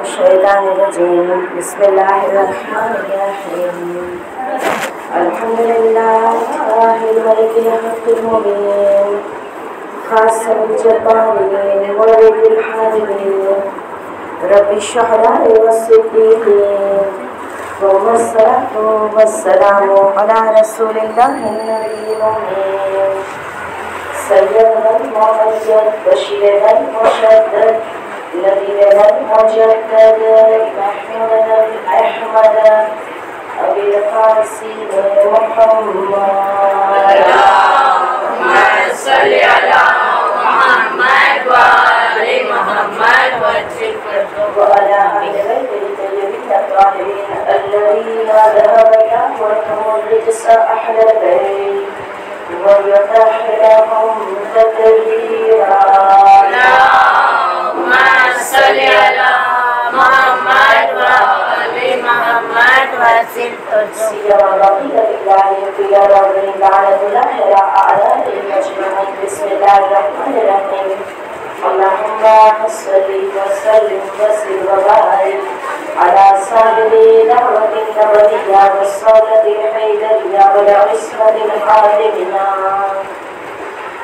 الشيطان الرجيم بسم الله الرحمن الرحيم الحمد لله الملك الحق المبين خاصم الجبارين مورد الحاربين رب اشرح لي صدري ثم الصلاة والسلام على رسول الله النبي الأمين سيدنا الممجد بشيرنا المشدد نبينا المجدد أحمد أبي القاسم محمد اللهم صل على محمد وآل محمد وعلى آل بيته الطيبين الطاهرين الذين ذهبت أهواءهم الرجس أهل البيت ويطهرهم تطهيرا اللهم صل على محمد وآل محمد وسلم سيما بقية الله في رب لعنة الله على أعدائه أجمعين بسم الله الرحمن الرحيم اللهم صل وسلم وبارك على صاحب دعوة النبوية والصلاة الحيدرية والعصمة الحاتمية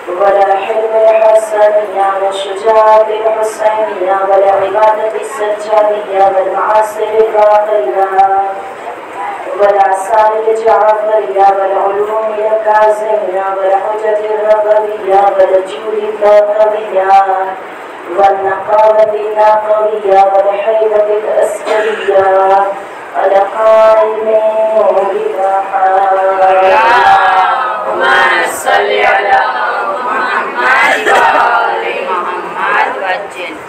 ولا حلم الحسنية والشجاعة الحسينية والعبادة السجادية والمعاصر الباطلية والآثار الجعفرية والعلوم الكاظمية والحجة الربوية والجود الكوكبية والنقابة النقوية والحيبة الأسكرية القائمين اللهم صل على محمد وآل محمد وسلم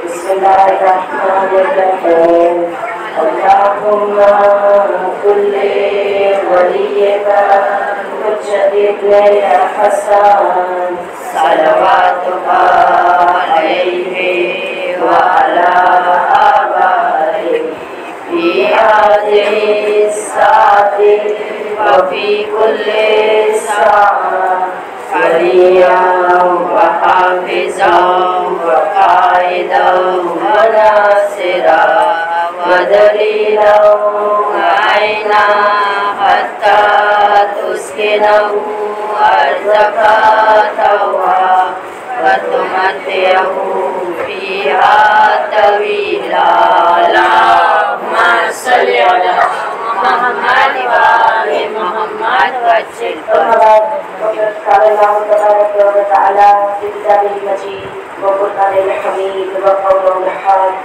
بسم الله الرحمن الرحيم اللهم كل وليك مجدد يا حسن صلواتك عليه وعلى آبائه في هذه الساعة وفي كل ساعة وليا وحافظا وقائدا وناصرا ودليلا وعينا حتى تسكنه أرضك طوعا وتمتعه فيها طويلا اللهم صل على محمد وآل محمد وسلم قال الله تبارك وتعالى في كتابه المجيد وقرآن الحميد وقوله الحق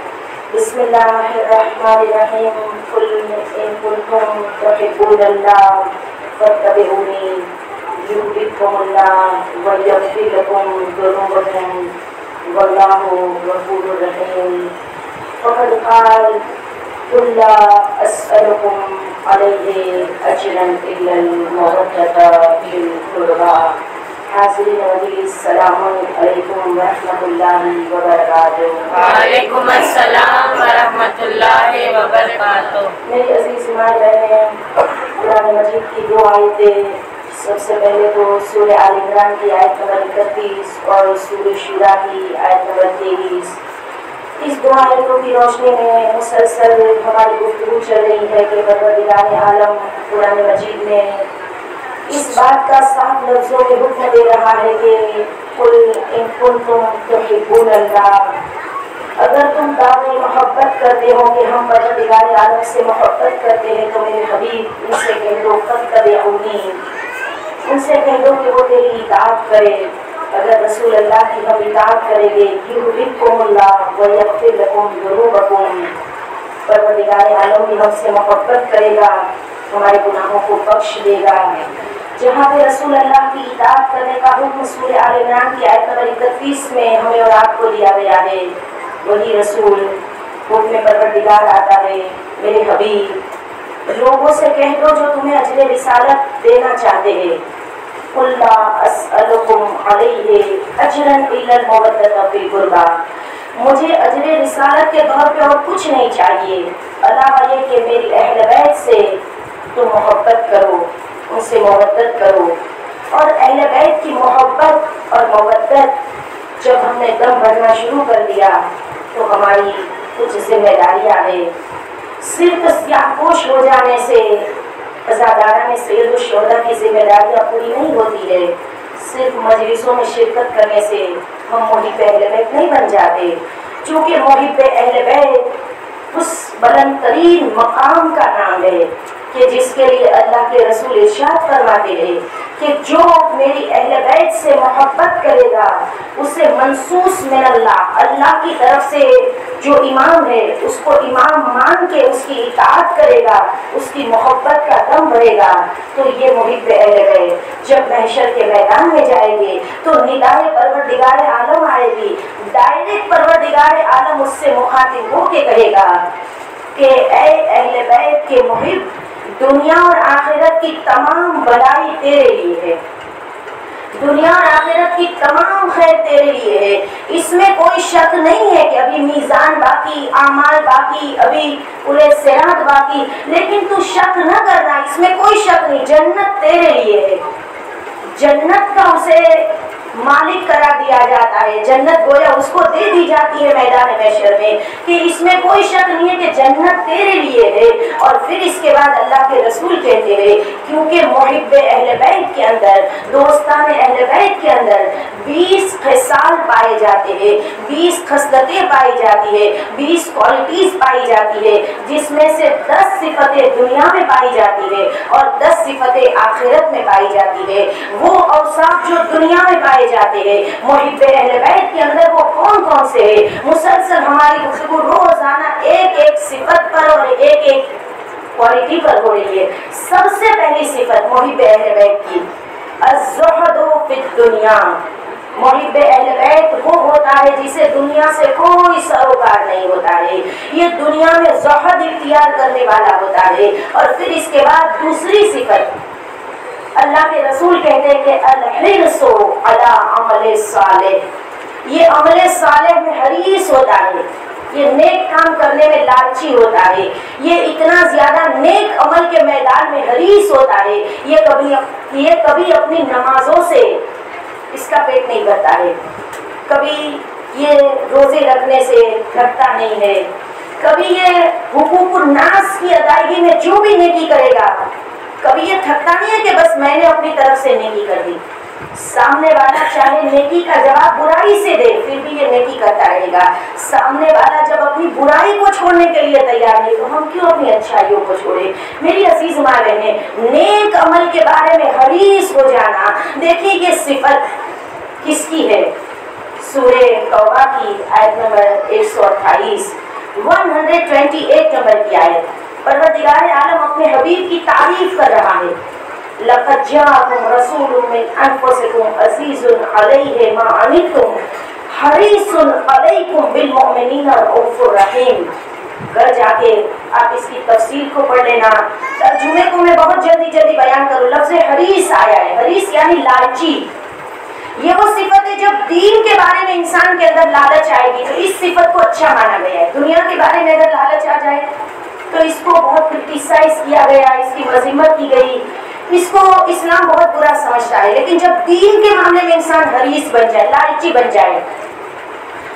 بسم الله الرحمن الرحيم قل إن كنتم تحبون الله فاتبعوني يحببكم الله ويغفر لكم ذنوبكم والله غفور رحيم وقد قال قل لا أسألكم عليه أجرا إلا المودة في القربى حاضرین مجلس السلام علیکم ورحمۃ اللہ وبرکاتہ. وعلیکم السلام ورحمۃ اللہ وبرکاتہ. میری عزیز ماں بہنیں، قرآن مجید کی دو آیتیں، سب سے پہلے تو سورہ آل عمران کی آیت نمبر 31 اور سورہ شورا کی آیت نمبر 23. اس دو آیتوں کی روشنی میں مسلسل ہماری گفتگو چل رہی ہے کہ پروردگار عالم قرآن مجید میں اس بات کا صاف لفظوں میں حکم دے رہا ہے کہ قل ان کنتم تحبون اللہ، اگر تم دعوی محبت کرتے ہو کہ ہم پروردگار عالم سے محبت کرتے ہیں تو میرے حبیب ان سے کہہ دو فاتبعونی، ان سے کہہ دو کہ وہ تیری اطاعت کرے. اگر رسول اللہ کی ہم اطاعت کریں گے یحببکم اللہ ویغفر لکم ذنوبکم، پروردگار عالم بھی ہم سے محبت کرے گا، ہمارے گناہوں کو بخش دے گا. جہاں پہ رسول اللہ کی اطاعت کرنے کا حکم سورہ آل عمران کی آیت نمبر 31 میں ہمیں اور آپ کو دیا گیا ہے، وہی رسول حکم پروردگار آتا ہے میرے حبیب لوگوں سے کہہ دو جو تمہیں اجر رسالت دینا چاہتے ہیں، قل لا اسألکم علیہ اجرا الا المودۃ فی القربی، مجھے اجر رسالت کے طور پہ اور کچھ نہیں چاہیے علاوہ یہ کہ میری اہل بیت سے تم محبت کرو، ان سے محبت کرو. اور اہل بیت کی محبت اور محبت جب ہم نے دم بھرنا شروع کر دیا किया तो हमारी कुछ जिम्मेदारियां हैं। सिर्फ स्याहपोश हो जाने से अज़ादारान सैयद शुहदा की जिम्मेदारियां पूरी नहीं होती है। सिर्फ मजलिसों में शिरकत करने से हम मुहिब अहले बैत नहीं बन जाते, क्योंकि मुहिब अहले बैत उस बुलंद तरीन मकाम का नाम है कि जिसके लिए अल्लाह के रसूल इरशाद फरमाते हैं कि जो मेरी अहले बैत से मोहब्बत करेगा उसे मनसूस मिन अल्लाह, अल्लाह की तरफ से जो इमाम है उसको इमाम मान के उसकी इताअत करेगा, उसकी मोहब्बत का दम बढ़ेगा। तो ये मुहिब अहले बैत जब महशर के मैदान में जाएंगे तो निदाए परवरदिगार आलम आएगी, डायरेक्ट परवरदिगार आलम उससे मुखातिब होके कहेगा कि ऐ अहले बैत के मुहिब, दुनिया और आखिरत की तमाम भलाई तेरे लिए है, दुनिया और आखिरत की तमाम खैर तेरे लिए है। इसमें कोई शक नहीं है कि अभी मीज़ान बाकी, आमाल बाकी, अभी उले सिरात बाकी, लेकिन तू शक न करना, इसमें कोई शक नहीं, जन्नत तेरे लिए है। जन्नत का उसे मालिक करा दिया जाता है, जन्नत गोया उसको दे दी जाती है मैदान महशर में कि इसमें कोई शक नहीं है कि जन्नत तेरे लिए है। और फिर इसके बाद अल्लाह के रसूल कहते हैं क्योंकि मुहिब अहले बैत के अंदर, दोस्तान अहले बैत के अंदर 20 खिसाल पाए जाते हैं, 20 खसलतें पाई जाती है, 20 क्वालिटीज पाई जाती है, जिसमें से 10 सिफतें दुनिया में पाई जाती है और 10 सिफतें आखिरत में पाई जाती है। वो औसाफ जो दुनिया में पाए जाते हैं मुहिब अहले बैत के अंदर वो कौन कौन से है? मुसलसल हमारी गुफ्तगू रोजाना एक एक सिफत पर और एक एक क्वालिटी पर हो रही है। सबसे पहली सिफत मुहिब अहले बैत की अज़्ज़ुहदु फिद दुनिया। मुहिब अहले बैत वो होता है जिसे दुनिया से कोई सरोकार नहीं होता है, ये दुनिया में ज़ुहद इख्तियार करने वाला होता है। और फिर इसके बाद दूसरी सिफत अल्लाह के रसूल कहते हैं कि अल-हिर्सु अला अमल सालेह, ये अमल सालेह में हरीस होता है, ये नेक काम करने में लालची होता है, ये इतना ज्यादा नेक अमल के मैदान में हरीस होता है, ये कभी अपनी नमाजों से इसका पेट नहीं भरता है, कभी ये रोजे रखने से थकता नहीं है, कभी ये हुकूकुन नास की अदायगी में जो भी नेकी करेगा कभी ये थकता नहीं है कि बस मैंने अपनी तरफ से नेकी कर दी। सामने वाला चाहे नेकी का जवाब बुराई से दे फिर भी ये नेकी करता रहेगा। सामने वाला जब अपनी बुराई को छोड़ने के लिए तैयार नहीं तो हम क्यों अपनी अच्छाइयों को छोड़े। मेरी अजीज माँ बहनें, नेक अमल के बारे में हरीस हो जाना, देखिए ये सिफत किसकी है? सूरे तौबा की आयत नंबर 128 नंबर की आयत। परवरदिगार आलम अपने हबीब की तारीफ कर रहा है। लक़द जाअकुम रसूलुम मिन अनफुसिकुम अज़ीज़ुन अलैहि मा अनित्तुम हरीसुन अलैकुम बिल मुमिनीना रऊफ़ुर रहीम। घर जाके आप इसकी तफसीर को पढ़ लेना। तर्जुमे को मैं बहुत जल्दी बयान करूँ। लफ्ज़ हरीस आया है, हरीस यानी लालची। ये वो सिफत है जब दीन के बारे में इंसान के अंदर लालच आएगी तो इस सिफत को अच्छा माना गया है। दुनिया के बारे में अगर लालच आ जाए तो इसको बहुत क्रिटिसाइज किया गया, इसकी मज़म्मत की गई, इसको इस्लाम बहुत बुरा समझता है। लेकिन जब दीन के मामले में इंसान हरीस बन जाए, लालची बन जाए,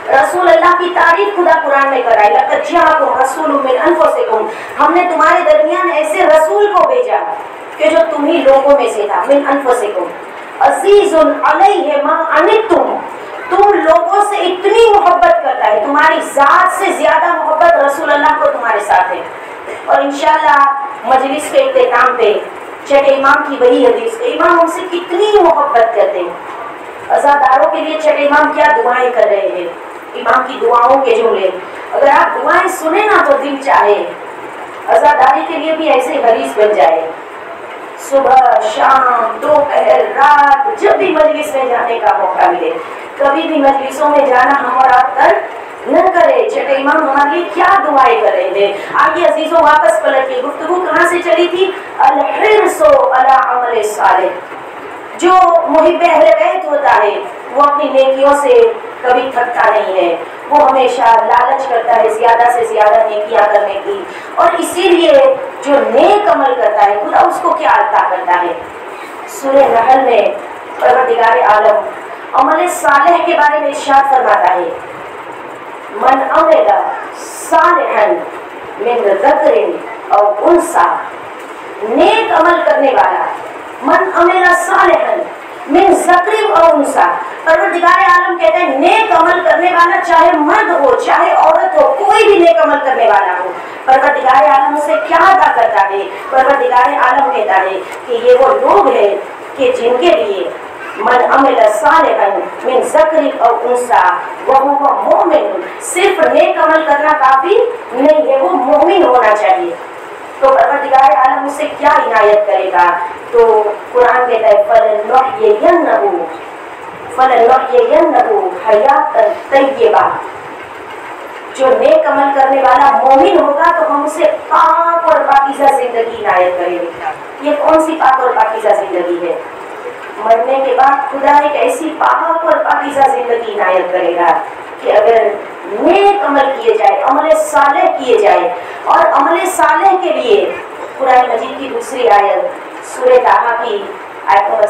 रसूल अल्लाह की तारीफ खुदा कुरान में कराई। लक़द जाअकुम रसूलुम मिन अनफुसिकुम, हमने तुम्हारे दरमियान ऐसे रसूल को भेजा कि जो तुम्ही लोगों में से था। मिन अनफुसिकुम अज़ीज़ुन अलैहि मा अनित्तुम, तुम लोगों से इतनी मोहब्बत करता है, तुम्हारी जात से ज्यादा मोहब्बत रसूल अल्लाह को तुम्हारे साथ है। और इंशाअल्लाह मजलिस के इख्तिताम पे छठे इमाम की वही हदीस, इमाम हमसे कितनी मोहब्बत करते हैं। अज़ादारों के लिए छठे इमाम क्या दुआएं कर रहे हैं, इमाम की दुआओं के जुमले अगर आप दुआएं सुने ना तो दिल चाहे अज़ादारी के लिए भी ऐसे हरीस बन जाए। सुबह शाम दोपहर रात जब भी मजलिस में जाने का मौका मिले, कभी भी मजलिसों में जाना हम और आप तर्क न करे। छठे इमाम हमारे लिए क्या दुआएं कर रहे थे। आगे अजीजों वापस पलट के गुफ्तगू कहाँ से चली थी? अल-हिर्सु अला अमल सालेह। जो मुहिब अहले बैत होता है वो अपनी नेकियों से कभी थकता नहीं है, वो हमेशा लालच करता है ज़्यादा से ज़्यादा नेकियां करने की। और इसीलिए जो नेक अमल करता है खुदा उसको क्या अता करता है। सूरह नहल में परवरदिगार आलम अमल सालेह के बारे में इरशाद फरमाता है सालिहन मिन ज़करिन और उनसा, नेक अमल करने वाला, मन अमिला सालिहन मिन ज़करिन और उनसा। परवरदिगार आलम कहते हैं नेक अमल करने वाला चाहे मर्द हो चाहे औरत हो, कोई भी नेक अमल करने वाला हो, परवरदिगार आलम उसे क्या अदा करता है? परवरदिगार आलम कहता है कि ये वो लोग हैं कि जिनके लिए मन अमिल सालिहन मिन ज़करिन और उनसा वहुवा मोमिन, सिर्फ नेक अमल करना काफी नहीं है, वो मोमिन होना चाहिए। तो परवरदिगार आलम उसे क्या इनायत करेगा? तो कुरान कहता है फलनुहयियन्नहु हयातन तय्यबा, जो नेक अमल करने वाला मोमिन होगा तो हम उसे पाक और पाकीज़ा जिंदगी इनायत करेंगे। ये कौन सी पाक और पाकीज़ा जिंदगी है? मरने के बाद खुदा एक ऐसी पाक और पाकीज़ा जिंदगी इनायत करेगा कि अगर नेक अमल किए जाए, अमल सालेह किए जाए, और अमल सालेह के लिए कुरान मजीद की दूसरी आयत सूरह ताहा की आयत नंबर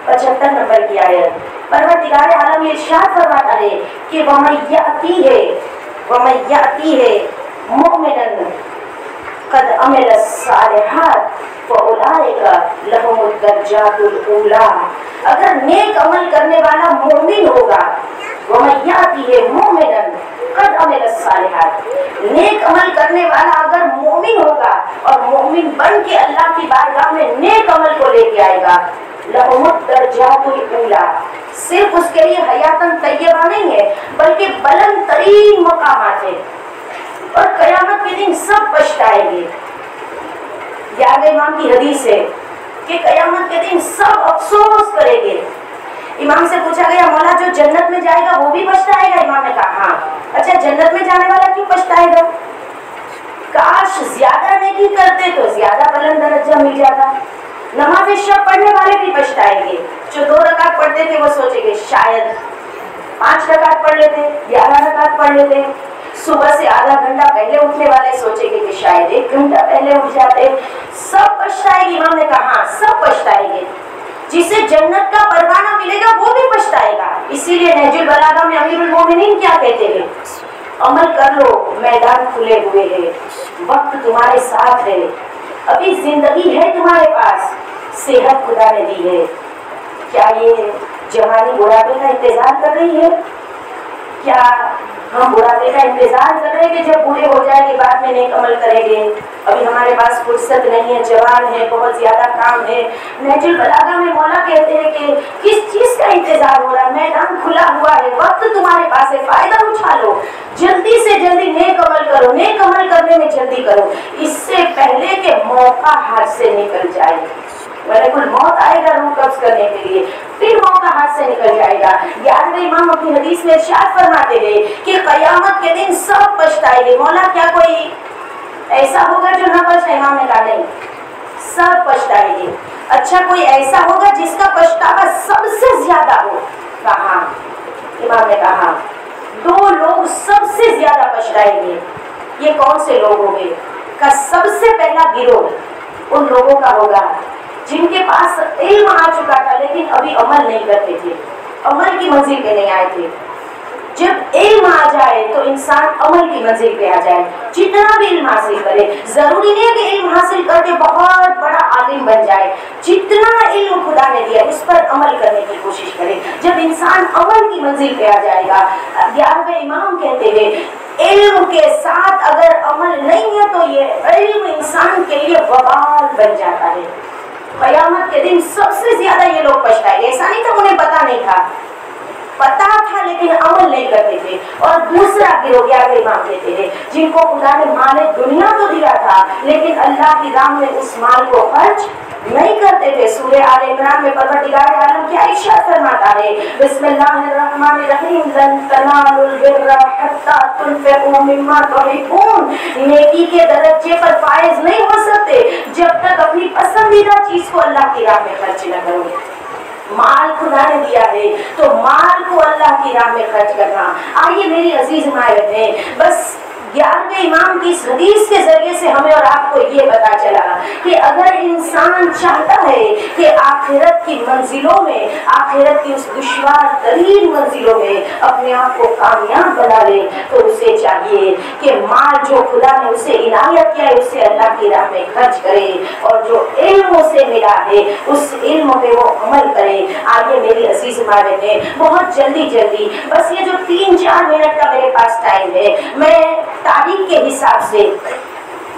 75 नंबर की आयत, परवरदिगार आलम इरशाद फरमाता है कि वमय्याती है मुमिनन कद अमिल सालिहात फउलाइका लहुमुद दर्जातुल ऊला। अगर नेक अमल करने वाला मोमिन होगा, वमय्याती है मुमिनन कद अमिल सालिहात, नेक अमल करने वाला अगर मोमिन होगा और मोमिन बन के अल्लाह की बारगाह में नेक अमल को लेके आएगा, लहुमुद दर्जातुल ऊला, सिर्फ उसके लिए हयातन तय्यबा नहीं है बल्कि बुलंद तरीन मकामात है, और कयामत के दिन सब पछताएंगे। याद इमाम की हदीस है कि कयामत के दिन सब अफसोस करेंगे। इमाम से पूछा गया मौला जो जन्नत में जाएगा वो भी पछताएगा? इमाम ने कहा हाँ। अच्छा, जन्नत में जाने वाला क्यों पछताएगा? काश ज्यादा नेकी करते तो ज्यादा बुलंद दर्जा मिल जाता। नमाज़ शब पढ़ने वाले भी पछताएंगे, जो 2 रकात पढ़ते थे वो सोचेंगे शायद 5 रकात पढ़ लेते, 11 रकात पढ़ लेते। सुबह से आधा घंटा पहले उठने वाले सोचेंगे कि शायद 1 घंटा पहले उठ जाते। सब पछताएंगे। इमाम ने कहा सब पछताएंगे। जिसे जन्नत का परवाना मिलेगा वो भी पछताएगा। इसीलिए नहजुल बलागा में अमीरुल मोमिनीन क्या कहते हैं? अमल कर लो, मैदान खुले हुए हैं, वक्त तुम्हारे साथ है, अभी जिंदगी है तुम्हारे पास, सेहत खुदा ने दी है। क्या ये जवानी बुढ़ापे का इंतजार कर रही है? क्या हम बुढ़ापे का इंतजार कर रहे हैं कि जब बूढ़े हो जाएंगे बाद में नेक अमल करेंगे? अभी हमारे पास फुर्सत नहीं है, जवान है, बहुत ज्यादा काम है। नहजुल बलागा में मौला कहते हैं कि किस चीज का इंतजार हो रहा है? मैदान खुला हुआ है, वक्त तुम्हारे पास है, फायदा उठा लो, जल्दी से जल्दी नेक अमल करो। नेक अमल करने में जल्दी करो, इससे पहले कि मौका हाथ से निकल जाए। मलकुल मौत आएगा रूह कब्ज करने के लिए, फिर मौका हाथ से निकल जाएगा। याद इमाम अपनी हदीस में इरशाद फरमाते हैं कि कयामत के दिन सब पछताएंगे। मौला क्या कोई ऐसा होगा जो ना पछताए? इमाम ने कहा नहीं, सब पछताएंगे। अच्छा, कोई ऐसा होगा जिसका पछतावा सबसे ज्यादा हो? कहा इमाम ने कहा 2 लोग सबसे ज्यादा पछताएंगे। ये कौन से लोग होंगे? का सबसे पहला गिरोह उन लोगों का होगा जिनके पास इल्म आ चुका था लेकिन अभी अमल नहीं करते थे, अमल की मंजिल पे नहीं आए थे। जब इल्म आ जाए तो इंसान अमल की मंजिल पे आ जाए। जितना भी इल्म हासिल करे, जरूरी नहीं है कि इल्म हासिल करके बहुत बड़ा आलिम बन जाए। जितना इल्म खुदा ने दिया उस पर अमल करने की कोशिश करे। जब इंसान अमल की मंजिल पे आ जाएगा, 11वें इमाम कहते हैं इल्म के साथ अगर अमल नहीं है तो ये इल्म इंसान के लिए वबाल बन जाता है। कयामत के दिन सबसे ज्यादा ये लोग पछताएंगे। ऐसा नहीं था उन्हें पता नहीं था, पता था लेकिन अमल नहीं करते थे। और दूसरा गिरोह 11वें इमाम कहते हैं जिनको खुदा ने माल दुनिया तो दिया था लेकिन अल्लाह की राह में उस माल को खर्च नहीं करते थे। सूरह आल इमरान में परवरदिगार आलम क्या इरशाद फरमाता है? बिस्मिल्लाहिर्रहमानिर्रहीम लन तनालुल बिर्रा हत्ता तुनफिकू मिम्मा तुहिब्बून। नेकी के दर्जे पर फाइज नहीं हो सकते जब तक अपनी पसंदीदा चीज को अल्लाह की राह में खर्च न करो। माल खुदा ने दिया है तो माल को अल्लाह की राह में खर्च करना। आइए मेरी अजीज माए बहनें, बस 11वें इमाम की इस हदीस के जरिए से हमें और आपको ये पता चला कि अगर इंसान चाहता है कि आखिरत की मंजिलों में, आखिरत की उस दुश्वार तरीन मंजिलों में अपने आप को कामयाब बना ले, तो उसे चाहिए कि माल जो खुदा ने उसे इनायत किया है उसे अल्लाह की राह में खर्च करे, और जो इल्म उसे मिला है उस इल्म पे वो अमल करे। आइए मेरी अजीज माँ-बहनें, बहुत जल्दी जल्दी, बस ये जो 3-4 मिनट का मेरे पास टाइम है, मैं तारीख के हिसाब से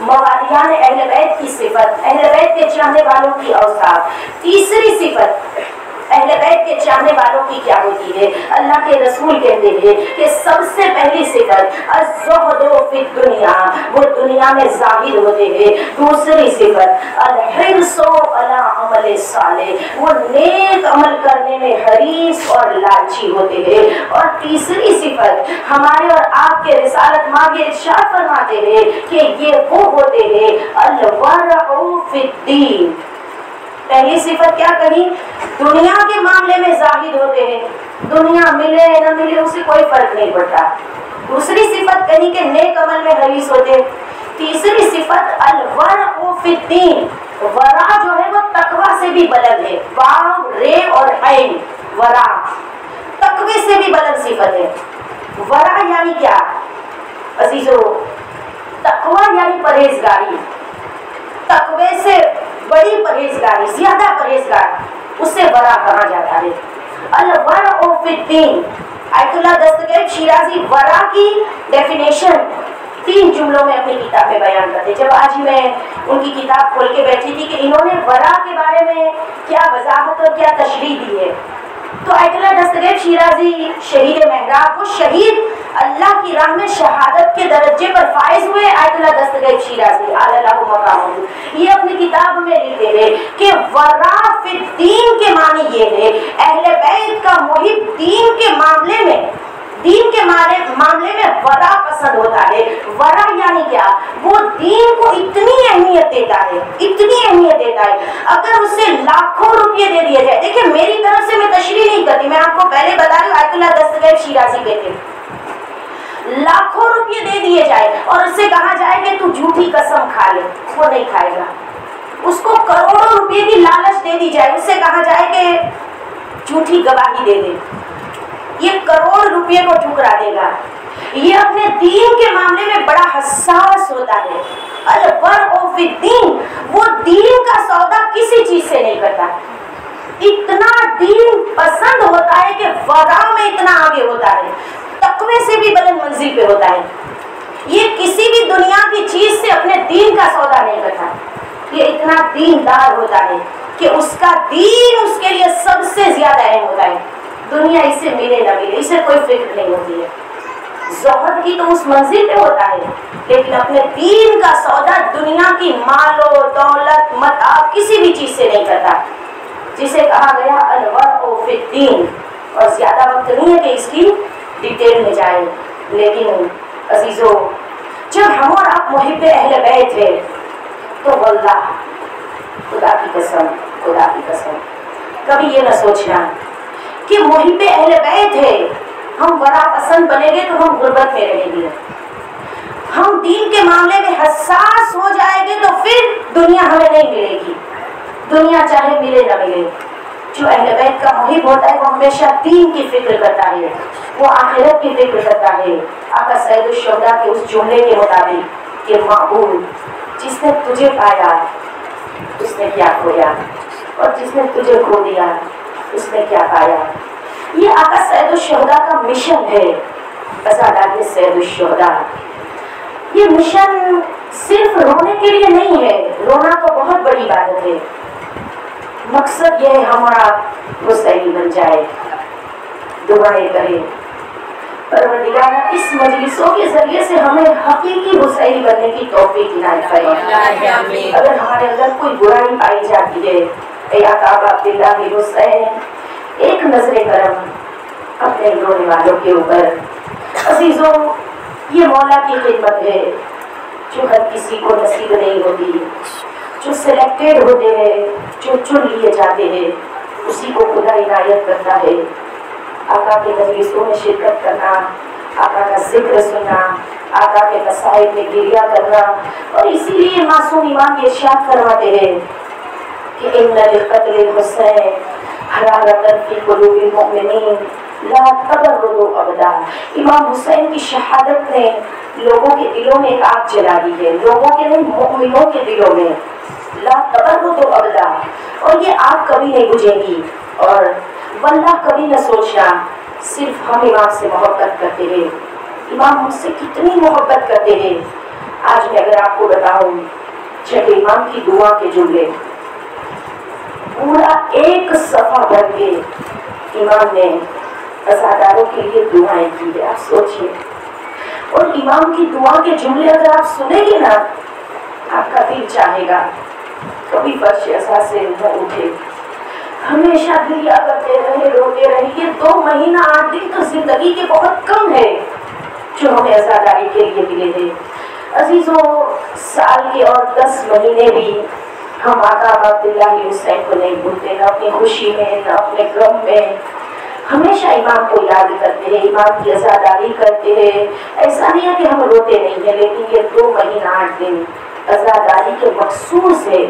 मवालियान अहले बैत की सिफत, अहले बैत के चाहने वालों की औसाफ, तीसरी सिफत अहले बैत के चाहने वालों की क्या होती है। अल्लाह के रसूल कहते हैं कि सबसे पहली सिफत अज़्ज़ुहदु फिद दुनिया, वो दुनिया में ज़ाहिद होते हैं। दूसरी सिफत अल-हिर्सु अला अमल सालिह, वो नेक अमल करने में हरीस और लालची होते हैं। और तीसरी सिफत हमारे और आपके रिसालत मांगे इरशाद फरमाते हैं कि ये वो होते हैं अल-वरउ फिद्दीन। पहली सिफत क्या कही, दुनिया के मामले में जाहिद होते हैं, दुनिया मिले न मिले उसे कोई फर्क नहीं पड़ता। दूसरी सिफत कही कि नेक अमल में हरीस होते हैं। तीसरी सिफत अल-वरउ फिद्दीन, वरा जो है वो तकवा से भी बुलंद है, वाव रे और ऐन, वरा तकवे से भी बुलंद सिफत है। वरा यानी क्या अजीजों, तकवा यानी परहेजगारी, तकवे से बड़ी परहेजगारी, ज्यादा परहेजगार, उससे वरा कहा जाता है। अल-वरउ फिद्दीन, आयतुल्लाह दस्तगीर शिराजी वरा की डेफिनेशन 3 जुमलों में अपनी किताब में बयान करते। जब आज ही मैं उनकी किताब खोल के बैठी थी कि इन्होंने वरा के बारे में क्या वजाहत और क्या तशरीह दी है, तो आयतुल्लाह दस्तगीर शिराजी शहीद महराब, वो शहीद अल्लाह की राह में शहादत के दर्जे पर फाइज हुए आयतुल्लाह दस्तगीर शिराजी अल्लाहु मकामहू, ये अपनी किताब में लिखते हैं कि वरा फिद्दीन के मानी ये है, अहले बैत का मुहिब दीन के मामले में, दीन के मामले में वरा पसंद होता है। वरा यानी क्या, वो दीन को इतनी अहमियत देता है, इतनी अहमियत देता है, अगर उसे लाखों रुपये दे दिए जाए। देखिए मेरी तरफ से मैं तशरीह नहीं करती, मैं आपको पहले बता रही हूँ, आयतुल्लाह दस्तगीर शिराजी कहते हैं लाखों रुपये दे दिए जाए और उससे कहा जाए कि तू झूठी कसम खा ले, वो नहीं खाएगा। उसको करोड़ों रुपये की लालच दे दी जाए, उससे कहा जाए कि झूठी गवाही दे दे, ये करोड़ रुपये को ठुकरा देगा। ये अपने दीन के मामले में बड़ा हसास होता है। अल-वरउ फिद्दीन, वो दीन का सौदा किसी चीज से नहीं करता, इतना दीन पसंद होता है कि वरा में इतना आगे होता है, तकवे से भी बुलंद मंजिल पे होता है। ये किसी भी दुनिया की चीज से अपने दीन का सौदा नहीं करता, ये इतना दीनदार होता है कि उसका दीन उसके लिए सबसे ज्यादा अहम होता है। दुनिया इसे मिले ना मिले, इसे कोई फिक्र नहीं होती है, ज़ोहद की तो उस मंजिल पे होता है, लेकिन अपने दीन का सौदा दुनिया की मालो दौलत मता किसी भी चीज से नहीं करता, जिसे कहा गया अल-वरउ फिद्दीन। और ज्यादा वक्त नहीं है कि इसकी डिटेल में जाए, लेकिन अजीजों जब हम और आप मुहिब्बे अहले बैत थे तो वल्लाह, खुदा की कसम, खुदा की कसम, कभी ये न सोचना कि मुहिब्बे अहले बैत है, हम बड़ा पसंद बनेंगे तो हम गुर्बत में रहेंगे, हम दीन के मामले में हसास हो जाएंगे तो फिर दुनिया हमें नहीं मिलेगी, दुनिया चाहे मिले न मिले। जो अहले बैत का मुहिब होता है वो हमेशा दीन की फिक्र करता है, वो आखिरत की फिक्र करता है। आका सैयद शुहदा के उस जुमले के मुताबिक कि माबूद, जिसने तुझे पाया उसने क्या खोया, और जिसने तुझे खो दिया उसने क्या पाया। ये आका सैयद शुहदा का मिशन है, अज़ादात सैयद शुहदा। ये मिशन सिर्फ रोने के लिए नहीं है, रोना तो बहुत बड़ी इबादत है, मकसद ये है हमारा मुस्तैदी बन जाए, दुआएं करें परवरदिगार इस मजलिसों के जरिए से हमें हकीकी मुस्तैदी बनने की तौफीक इनायत फरमाए। अगर हमारे अंदर कोई बुराई पाई जाती है, या काबा अब्दुल्लाह हुसैन, एक नजर करम अपने रोने वालों के ऊपर। अजीजों ये मौला की खिदमत है जो हर किसी को नसीब नहीं होती, जो सिलेक्टेड होते हैं, जो चुन लिए जाते हैं, उसी को खुदा इनायत करता है। आका के मजलिसों में शिरकत करना, आका का जिक्र सुनना, آقا کے مسائل میں گریہ کرنا. اور اسی لیے معصوم امام یہ ارشاد فرماتے ہیں کہ ان لقتل الحسین حرارۃ فی قلوب المؤمنین لا تبردوا ابدا. امام حسین کی شہادت نے لوگوں کے دلوں میں ایک آگ جلا دی ہے، لوگوں کے نہیں مومنوں کے دلوں میں. لا تبردوا ابدا، اور یہ آگ کبھی نہیں بجھے گی. اور واللہ کبھی نہ سوچنا صرف ہم امام سے محبت کرتے ہیں، امام ہم سے کتنی محبت کرتے ہیں. آج میں اگر آپ کو بتاؤں چھٹے امام کی دعا کے جملے پورا ایک صفحہ بھر کے امام نے عزاداروں کے لیے دعائیں کی ہے. آپ سوچئے، اور امام کی دعا کے جملے اگر آپ سنیں گے نا آپ کا دل چاہے گا کبھی فرش عزا سے نہ اٹھے، ہمیشہ دل کرتے رہے، روتے رہے. یہ 2 مہینہ 8 دن تو زندگی کے بہت کم ہے جو ہمیں عزاداری کے لیے ملے ہیں. عزیزوں، سال کے اور 10 مہینے بھی ہم آقا عبداللہ حسین کو نہیں بھولتے، نہ اپنی خوشی میں نہ اپنے غم میں. ہمیشہ امام کو یاد کرتے ہیں، امام کی عزاداری کرتے ہیں. ایسا نہیں ہے کہ ہم روتے نہیں ہیں، لیکن یہ 2 مہینہ 8 دن عزاداری کے مخصوص ہے.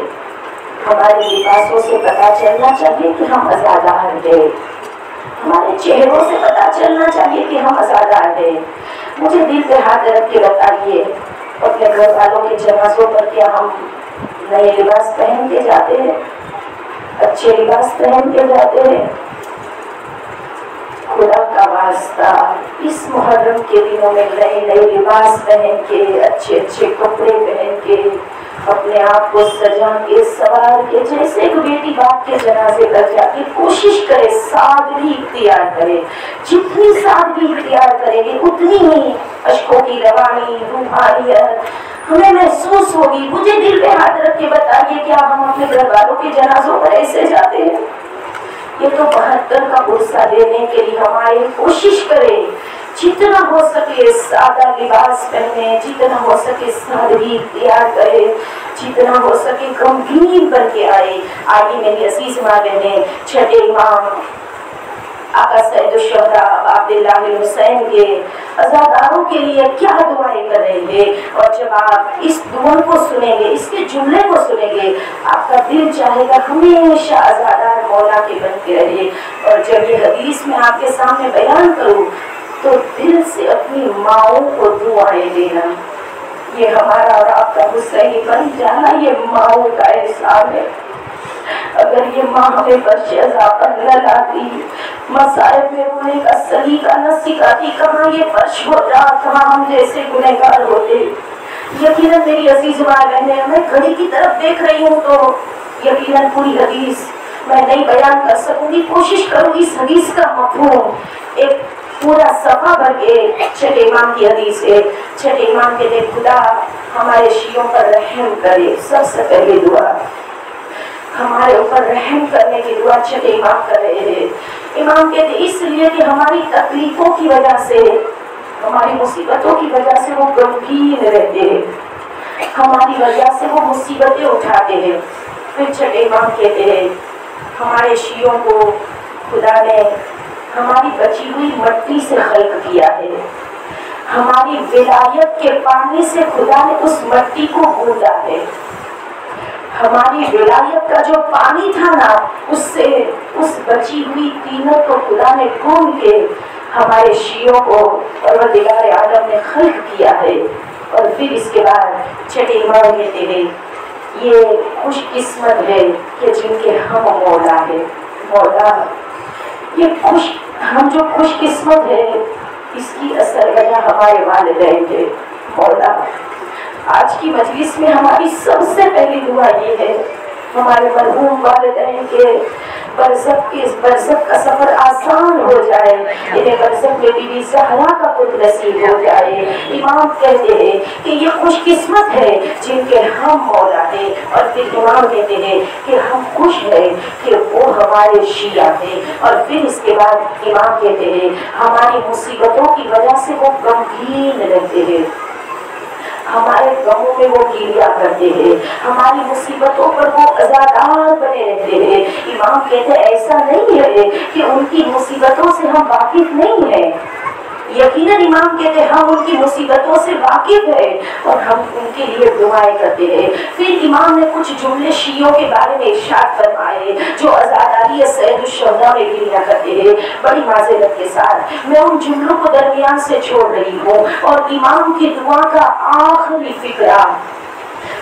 ہمارے لباسوں سے پتہ چلنا چاہیے کہ ہم عزادار ہیں، ہمارے چہروں سے پتہ چلنا چاہیے کہ ہم عزادار ہیں. مجھے دل پہ ہاتھ رکھ کے بتائیے اپنے گھر والوں کے جنازوں پر کیا ہم نئے لباس پہن کے جاتے ہیں، اچھے لباس پہن کے جاتے ہیں؟ خدا کا واسطہ اس محرم کے دنوں میں نئے نئے لباس پہن کے، اچھے اچھے کپڑے پہن کے، اپنے آپ کو سجا کے سوار کے، جیسے ایک بیٹی باپ کے جنازے پر جا کے کوشش کرے سادگی اختیار کرے. جتنی سادگی اختیار کریں گے اتنی ہی اشکوں کی روانی، روحانیت ہمیں محسوس ہوگی. مجھے دل پہ ہاتھ رکھ کے بتائیے کیا ہم اپنے گھر والوں کے جنازوں پر ایسے جاتے ہیں؟ یہ تو 72 کا غصہ دینے کے لیے ہماری کوشش کرے، جتنا ہو سکے سادہ لباس پہنے، جتنا ہو سکے سادگی اختیار کرے، جتنا ہو سکے غمگین بن کے آئے. آئیے میری عزیز ماں بہنیں، چھٹے امام آقا سید الشہداء عبداللہ حسین کے عزاداروں کے لیے کیا دعائیں کر رہے ہیں. اور جب آپ اس دعا کو سنیں گے، اس کے جملے کو سنیں گے، آپ کا دل چاہے گا ہمیشہ عزادار مولا کے بن کے رہے. اور جب یہ حدیث میں آپ کے سامنے بیان کروں تو دل سے اپنی ماؤں کو دعائیں دینا. یہ ہمارا اور آپ کا حسینی بن جانا یہ ماؤں کا احسان ہے. اگر یہ ماں ہمیں فرش عزا پر نہ لاتی، مصائب میں رونے کا سلیقہ نہ سکھاتی، کہاں یہ فرش ہوتا، کہاں ہم جیسے گنہگار ہوتے. یقیناً میری عزیز ماں بہنیں، میں گھڑی کی طرف دیکھ رہی ہوں تو یقیناً پوری حدیث میں نہیں بیان کر سکوں گی. کوشش کروں گی اس حدیث کا مفہوم ایک پورا صفحہ بھر کے. چھٹے امام کی حدیث ہے. چھٹے امام کہتے خدا ہمارے شیعوں پر رحم کرے. سب سے پہلے دعا ہمارے اوپر رحم کرنے کی دعا چھٹے امام کر رہے ہیں. امام کہتے اس لیے کہ ہماری تکلیفوں کی وجہ سے، ہماری مصیبتوں کی وجہ سے وہ غمگین رہتے ہیں، ہماری وجہ سے وہ مصیبتیں اٹھاتے ہیں. پھر چھٹے امام کہتے ہیں ہمارے شیعوں کو خدا نے ہماری بچی ہوئی مٹی سے خلق کیا ہے. ہماری ولایت کے پانی سے خدا نے اس مٹی کو گوندا ہے. ہماری ولایت کا جو پانی تھا نا، اس سے اس بچی ہوئی تینوں کو خدا نے گوند کے ہمارے شیعوں کو پروردگار عالم نے خلق کیا ہے. اور پھر اس کے بعد چھٹے امام کہتے ہیں یہ خوش قسمت ہے کہ جن کے ہم مولا ہے. مولا یہ ہم جو خوش قسمت ہے اس کی اصل وجہ ہمارے والدین ہے. مولا آج کی مجلس میں ہماری سب سے پہلی دعا یہ ہے ہمارے مرحوم والدین کے برزخ کا سفر آسان ہو جائے، انہیں برزخ میں بی بی زہرا کا خود نصیب ہو جائے. امام کہتے ہیں کہ یہ خوش قسمت ہے جن کے ہم مولا ہیں. اور پھر امام کہتے ہیں کہ ہم خوش ہیں کہ وہ ہمارے شیعہ ہیں. اور پھر اس کے بعد امام کہتے ہیں ہماری مصیبتوں کی وجہ سے وہ غمگین رہتے ہیں، ہمارے غموں میں وہ گریہ کرتے ہیں، ہماری مصیبتوں پر وہ عزادار بنے رہتے ہیں. امام کہتے ہیں ایسا نہیں ہے کہ ان کی مصیبتوں سے ہم واقف نہیں ہیں، यकीनन इमाम कहते हैं हम उनकी मुसीबतों से वाकिफ है और हम उनके लिए दुआएं करते हैं। फिर इमाम ने कुछ जुमले शियों के बारे में इरशाद फरमाए जो अज़ादारी सैयदुश्शुहदा में गिरिया करते हैं। बड़ी माज़रत के साथ मैं उन जुमलों को दरमियान से छोड़ रही हूँ और इमाम की दुआ का आखिरी फिक्रा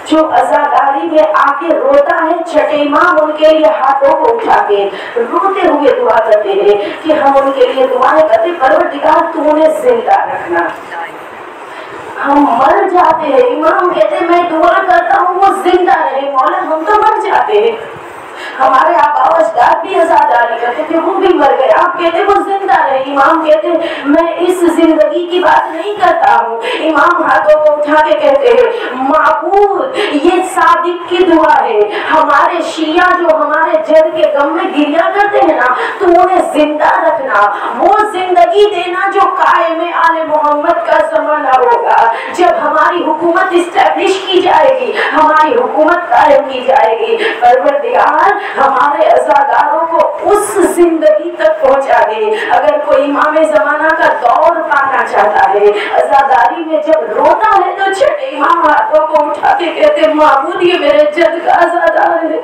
जो अज़ादारी में आके रोता है, छठे इमाम उनके लिए हाथों को उठा के रोते हुए दुआ करते हैं कि हम उनके लिए दुआएं करते, परवरदिगार तू उन्हें जिंदा रखना। हम मर जाते हैं, इमाम कहते मैं दुआ करता हूँ वो जिंदा रहे, मौला हम तो मर जाते हैं। हमारे आबा अजदाद भी आज़ादारी करते थे, वो भी मर गए, आप कहते वो जिंदा रहे। इमाम कहते मैं इस जिंदगी की बात नहीं करता हूँ। इमाम हाथों को उठा के कहते हैं माबूद ये सादिक की दुआ है, हमारे शिया जो हमारे जद के गम में गिरिया करते हैं ना, तो उन्हें जिंदा रखना, वो जिंदगी देना जो कायम आले मोहम्मद का जमाना होगा, जब हमारी हुकूमत इस्टेब्लिश की जाएगी, हमारी हुकूमत कायम की जाएगी। परवरदिगार हमारे अज़ादारों को उस जिंदगी तक पहुंचा दे। अगर कोई इमाम ज़माना का दौर पाना चाहता है, अज़ादारी में जब रोता है तो छठे इमाम हाथों को उठा के कहते माबूद ये मेरे जद का अज़ादार है,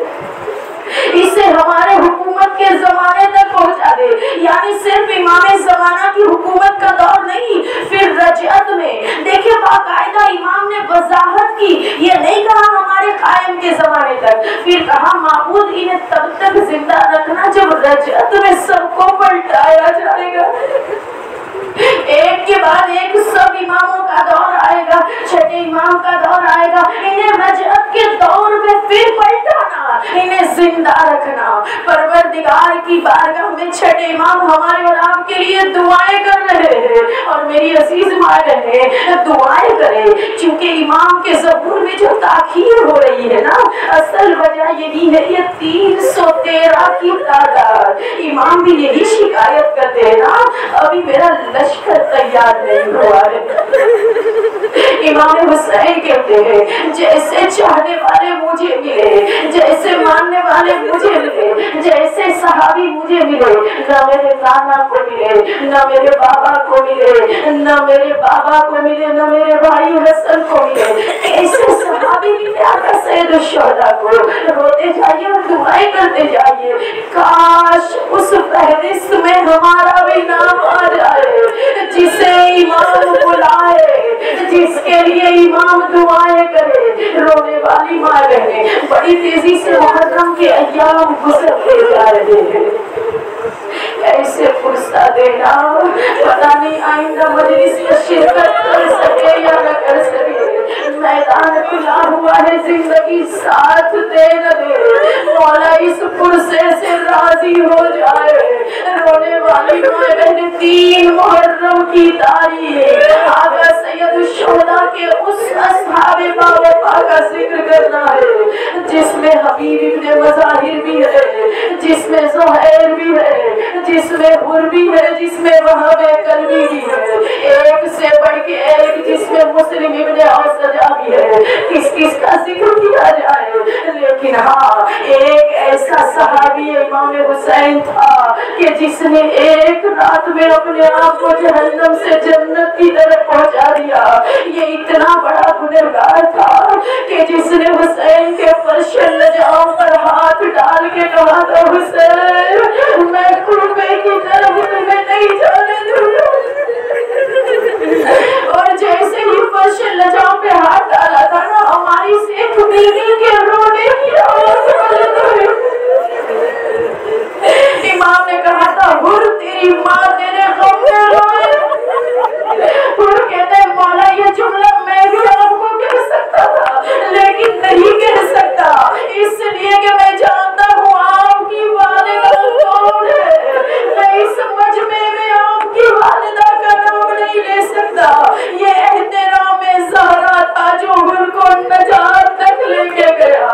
इसे हमारे हुकूमत के जमाने तक पहुंचा दे। यानी सिर्फ इमाम ज़माना की हुकूमत का दौर नहीं, फिर रजअत में देखिए बाकायदा इमाम ने वजाहत की, ये नहीं कहा हमारे कायम के जमाने तक, फिर कहा माबूद इन्हें तब तक जिंदा रखना जब रजअत में सबको पलटाया जाएगा। एक के बाद एक सब इमामों का दौर आएगा, छठे इमाम का दौर आएगा, इन्हें रजअत के दौर में फिर पलटाना, इन्हें जिंदा रखना। परवरदिगार की बारगाह में छठे इमाम हमारे और आपके लिए दुआएं कर रहे हैं। और मेरी अजीज माँ बहनें दुआएं करें, क्योंकि इमाम के ज़बूर में जो ताखीर हो रही है ना, असल वजह यही है ये 313 की तादाद। इमाम भी यही शिकायत करते हैं ना, अभी मेरा लश्कर तैयार नहीं हुआ है। इमाम हुसैन कहते हैं जैसे चाहने वाले मुझे मिले, जैसे मानने वाले मुझे मिले, जैसे सहाबी मुझे मिले, न मेरे नाना को मिले, न मेरे बाबा को मिले, न मेरे बाबा को मिले, न मेरे भाई हसन को मिले, ऐसे सहाबी मिले आका सैयदुश्शुहदा को। रोते जाइए और दुआएं करते जाइए, काश उस फहरिस्त में हमारा भी नाम आ जाए, जिसे इमाम बुलाए, जिसके लिए इमाम दुआएं करे। रोने वाली माँ बहनें बड़ी तेजी से मुहर्रम के अय्याम गुजरते जा रहे हैं, ऐसे फुर्सत देना पता नहीं आइंदा मजलिस में शिरकत कर सके या न कर सके। मैदान खुला हुआ है, जिंदगी साथ दे न दे, मौला इस फुर्से से राजी हो जाए। रोने वाली माँ बहनें 3 मुहर्रम की तारीख आका सैयदुश्शुहदा के उस अस्हाबे बावफा का जिक्र करना है, जिसमें हबीब इब्ने मज़ाहिर भी है, जिसमें ज़ुहैर भी है, जिसमें हुर भी है, जिसमें वहाब कल्बी भी है, एक से बढ़ के एक, जिसमें मुस्लिम इब्ने औसजा भी है। किस किस का जिक्र किया जाए, लेकिन हाँ एक ऐसा सहाबी इमाम हुसैन था कि जिसने एक रात में अपने आप को जहन्नम से जन्नत की तरफ पहुंचा दिया। ये इतना बड़ा गुनहगार था कि जिसने हुसैन के फर्श लजाओं पर हाथ डाल के कहा था हुसैन मैं कुर्बे की तरफ तुम्हें नहीं जाने दूंगा। और जैसे ही फर्श लजाओं पे हाथ डाला था ना, हमारी सिख बीवी के रोने की आवाज इमाम ने कहा था हुर तेरी माँ तेरे गम में रोए। हुर कहते मौला ये जुमला मैं भी आपको कह सकता था, लेकिन नहीं कह सकता, इसलिए कि मैं जानता हूँ आपकी वालिदा कौन है। मैं इस मजमे में आपकी वालिदा का नाम नहीं ले सकता। ये एहतराम ज़हरा था जो हुर को नजात तक लेके गया।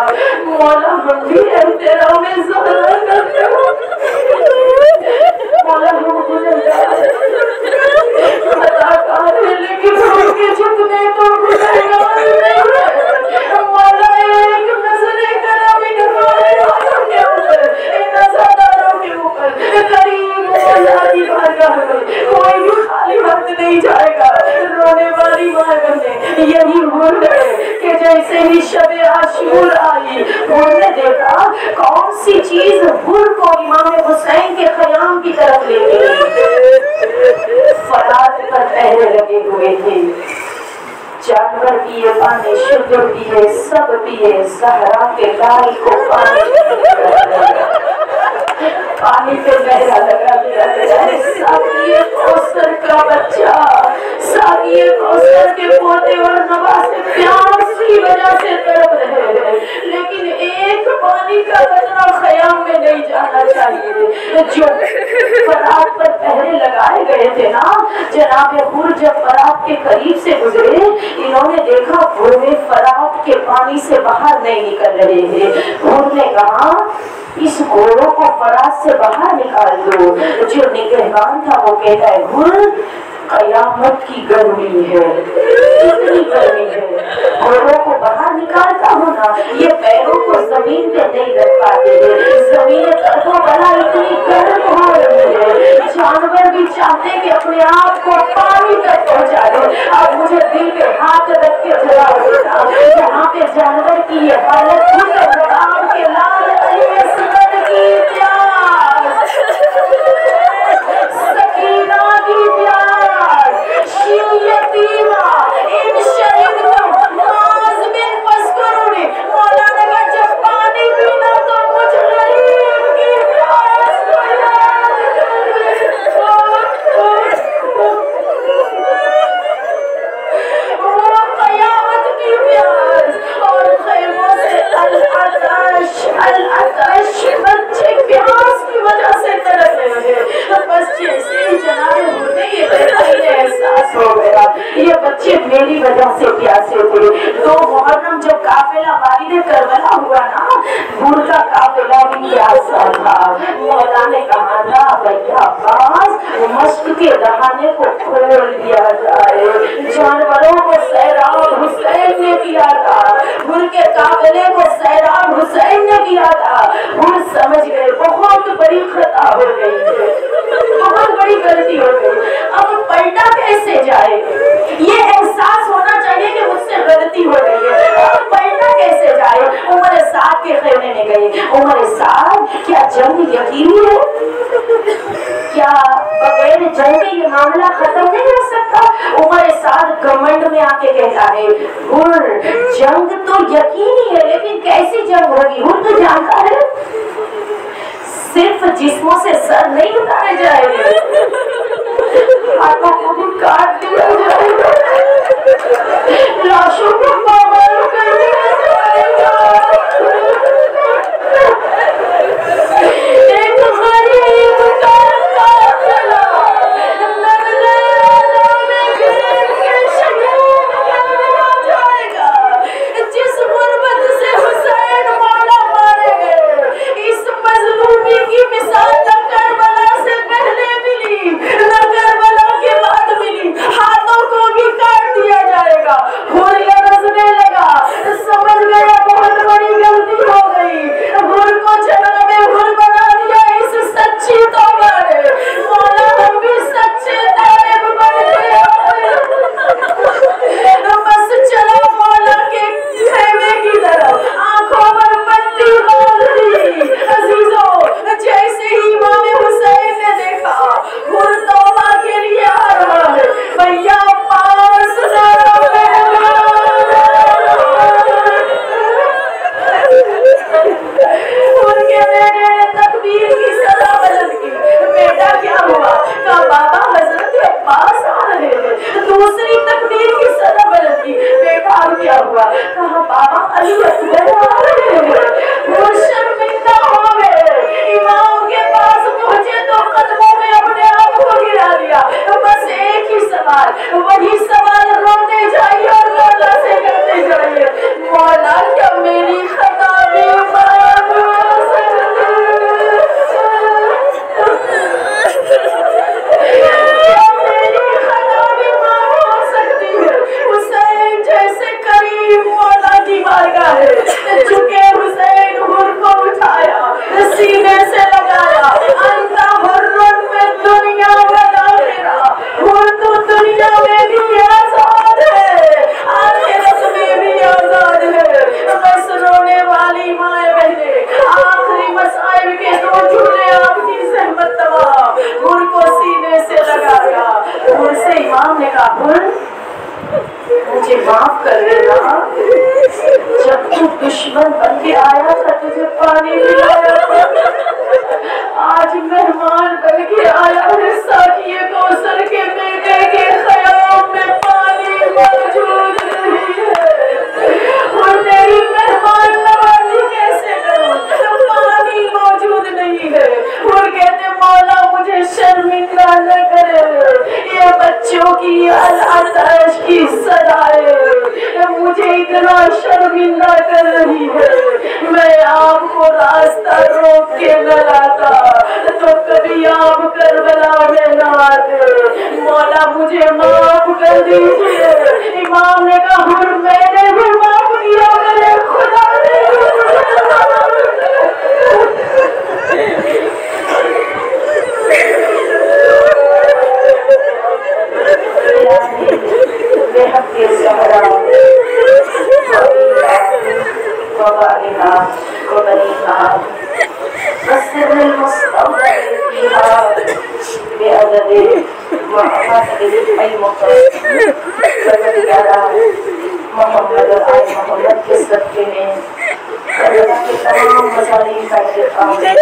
मौला हम भी एहतराम ज़हरा करते हो, मौला हम गुनहगार अदाकार है, लेकिन उनके जितने तो गुनहगार नहीं है। मौला एक नजरे करम इन रोने वालों के ऊपर, इन अज़ादारों के ऊपर, करीम मौला की बारगाह में कोई भी खाली वक्त परिवार में यही हुआ कि जैसे ही शब आशूर आई, उन्होंने देखा कौन सी चीज हुर को इमाम हुसैन के ख़याम की तरफ ले गई। फरात पर पहरे लगे हुए थे, जानवर पिए पानी, शुगर पिए, सब पिए, सहरा के लाल को पानी पे पहरा लगा दिया गया है। साकिए कौसर का बच्चा, साकिए कौसर के पोते और नवासे प्यास की वजह से तड़प रहे हैं, लेकिन एक पानी का कतरा ख़याम में नहीं जाना चाहिए। जो फरात पर पहरे लगाए गए थे ना, जनाब हुर जब फरात के करीब से गुजरे, इन्होंने देखा हुर फरात के पानी से बाहर नहीं निकल रहे हैं। हुर ने कहा इस घोड़ों को फरात से बाहर निकाल दो। जो निगहबान था वो कहता है हुर कयामत की गर्मी है, इतनी गर्मी है, घोड़ों को बाहर निकालता हूँ ना, ये पैरों को जमीन पे नहीं रख पाते, जमीन तड़कों वाला इतनी गर्म हो रही है, जानवर भी चाहते कि अपने आप को पानी तक पहुँचा दो। अब मुझे दिल पे हाथ रख के जला देता, यहाँ पे जानवर की ये हालत के लाल की प्यास, सकीना की प्यास, यतीमा इन शहीदों नाज बिन फस्करूनी, मौलाना का जब पानी पीना तो मुझ गरीब की प्यास को याद वो कयामत की प्यास और खैमों से अल-अतश बच्चे प्यास की वजह से तड़प रहे हैं। बस जैसे ही जनाब होते ये एहसास हो गया ये बच्चे मेरी वजह से प्यासे थे। तो मुहर्रम जब काफिला वारिद करबला हुआ ना, हुर का काफिला भी प्यासा था। मौला ने कहा था भैया अब्बास मस्क के दहाने को खोल दिया जाए। जानवरों को सैराब हुसैन ने किया था, हुर के काफिले को सैराब हुसैन ने किया था। हुर समझ गए बहुत बड़ी खता हो गई है, बहुत बड़ी गलती हो गई, अब पलटा कैसे जाए। ये एहसास होना चाहिए कि मुझसे गलती हो गई है, अब पलटा कैसे जाए। उमर साद के खेमे में गए। उमर साद क्या जंग यकीनी है? क्या बगैर जंग के ये मामला खत्म नहीं हो सकता? उमर साद घमंड में आके कहता है हुर जंग तो यकीनी है, लेकिन कैसी जंग होगी? हुर तो जानता है सिर्फ जिस्मों से सर नहीं उतारे जाएंगे, हाथों को भी काट दिया जाएगा, लाशों को पामाल कर दिया जाएगा। एक गरीब का काफिला जाएगा, जिस गुर्बत से हुसैन मौला मारे गए, इस मजलूमी की मिसाल न करबला से पहले मिली, न करबला के बाद मिली। हाथों को भी माफ कर देना, जब तू दुश्मन बन के आया था तुझे पानी पिलाया था, आज मेहमान बन के आया है साकिए कौसर के बेटे के ख़याम में पानी मौजूद नहीं है और तेरी मेहमान नवाजी कैसे करूं जब पानी मौजूद नहीं है। और कहते मौला मुझे शर्मिंदा न करे, ये बच्चों की आतश की सदाए मुझे इतना शर्मिंदा कर रही है। मैं आपको रास्ता रोक के न लाता तो कभी आप करबला में न आते। मौला मुझे माफ कर दीजिए। इमाम ने कहा और मैंने भी माफ किया, मेरे खुदा ने मोहम्मद और आए मोहम्मद के सदके में अल्लाह के तमाम मसाले फैले आए,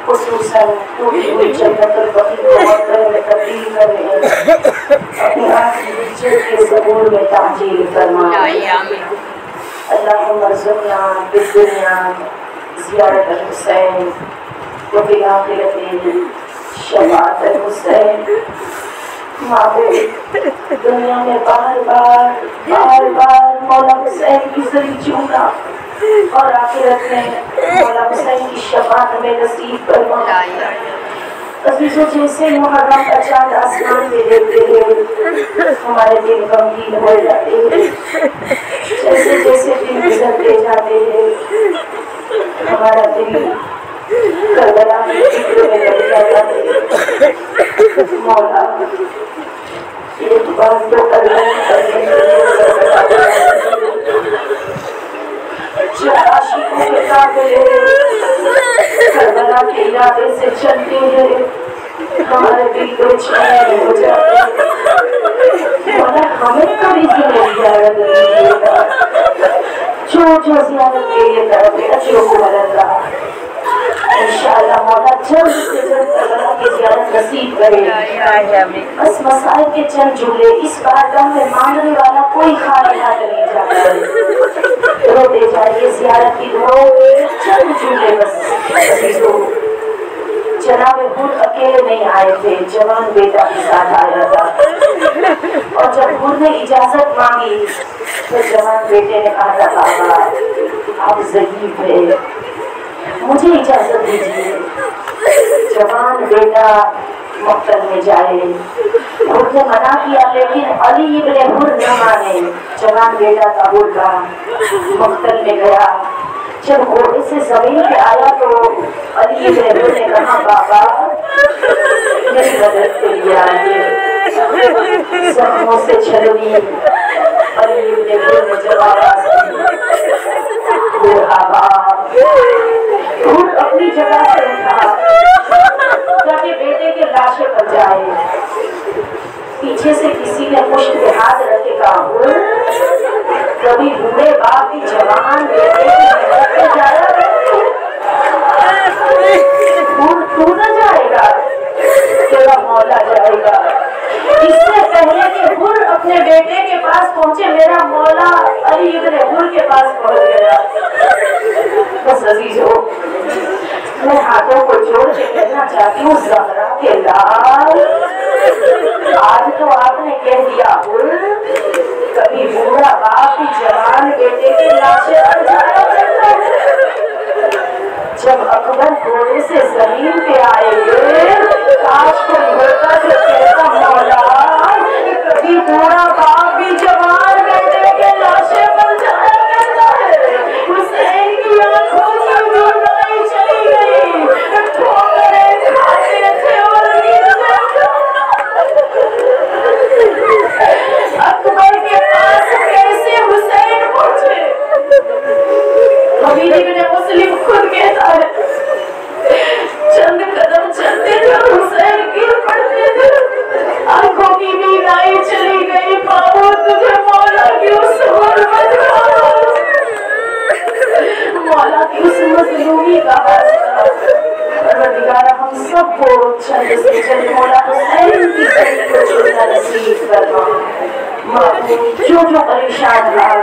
खुसूसन टूटी हुई जन्नतुल बकी को मक्कर में तब्दील करने अपनी आखिरी इज्जत के ज़बूर में ताजील फरमाए। अल्लाहुम्मा रज़ुक़ना बिद्दुनिया ज़ियारत हुसैन व फ़िल आख़िरति शफ़ाअत हुसैन। दुनिया में बार बार मौला हुसैन की ज़री चूमा और आखिरत में मौला हुसैन की शफ़ाअत में नसीब फरमा। अज़ीज़ों जैसे मुहर्रम का चाँद आसमान में देखते हैं हमारे दिल गमगीन हो जाते हैं, जैसे जैसे दिन गुजरते जाते हैं हमारा दिल करबला की फिक्र में लग जाता है। मौला एक बार तो आशिकों के काफ़िले करबला के इरादे से चलते हैं हमारे दिल को चैन हो जाते हैं। मौला हमें कभी ज़ियारत कीजिएगा, जो ज़ियारत के लिए तरफ अच्छे को अल्लाह इंशाअल्लाह मौला जल्द से जल्द करबला की ज़ियारत नसीब करे। बस मसाइल के चंद जुमले इस बारगाह में मांगने वाला कोई खाली हाथ नहीं जाता है। रोते जाइए ज़ियारत की दुआओं में चंद जुमले बस। जनाब हुर अकेले नहीं आए थे, जवान बेटा के साथ आया था और जब हुर ने इजाजत मांगी तो जवान बेटे ने कहा था बाबा आप ज़ईफ है, मुझे इजाजत दीजिए। जवान बेटा मक्तल में जाए, हुर ने मना किया लेकिन अली इब्ने हुर न माने। जवान बेटा कबूल का मक्तल में गया। जब घोड़े से जमीन पे आया तो अली इब्ने हुर ने कहा बाबा मेरी मदद के लिए आइए, जख्मों से छलनी। अली इब्ने हुर ने जवाब अपनी जगह से उठा ताकि बेटे के लाशे पर जाए। पीछे से किसी ने मुश्त पे हाथ रखे कहा कभी बूढ़े बाप की जवान बेटे की मदद में जाया तू न जाएगा, तेरा मौला जाएगा। इससे पहले कि हुर अपने बेटे के पास पहुंचे मेरा मौला अली इब्ने हुर के पास पहुंच गया। बस अजीजों मैं हाथों को जोड़ के कहना चाहती हूँ ज़हरा के लाल आज तो आपने कह दिया हुर कभी बूढ़ा बाप की जवान बेटे की लाशें पर जाया करता है। जब अकबर घोड़े से जमीन पे आएंगे काश को होता जो कहता मौला कभी बूढ़ा बाप भी जवान बेटे के लाशें पर जाया करता है। हुसैन की आंखों की रोशनी चली गई, ठोकरें खाते थे और नींद में जो जो परेशान हाल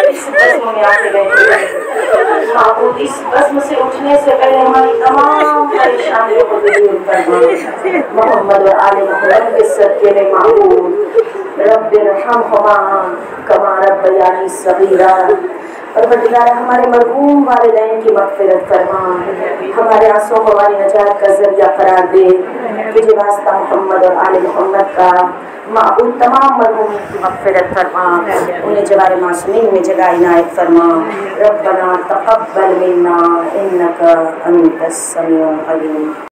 इस बस्म में आके बैठे माबूद, इस बस्म से उठने से पहले हमारी तमाम परेशानियों को दूर करना। मोहम्मद और आले मोहम्मद के सदके में माबूद रब्बिरहमहुमा कमा रब्बयानी सगीरा। परवरदिगार हमारे मरहूम वालिदैन की मग़फ़िरत फरमा, हमारे आंसुओं को हमारी नजात का ज़रिया करार दे। तुझे वास्ता मोहम्मद और आले मोहम्मद का माबूद तमाम मरहूम की मग़फ़िरत फरमा, उन्हें जवारे मासूमीन में जगह इनायत फरमा। रब्बना तक़ब्बल मिन्ना इन्नका अंतस समीउल अलीम।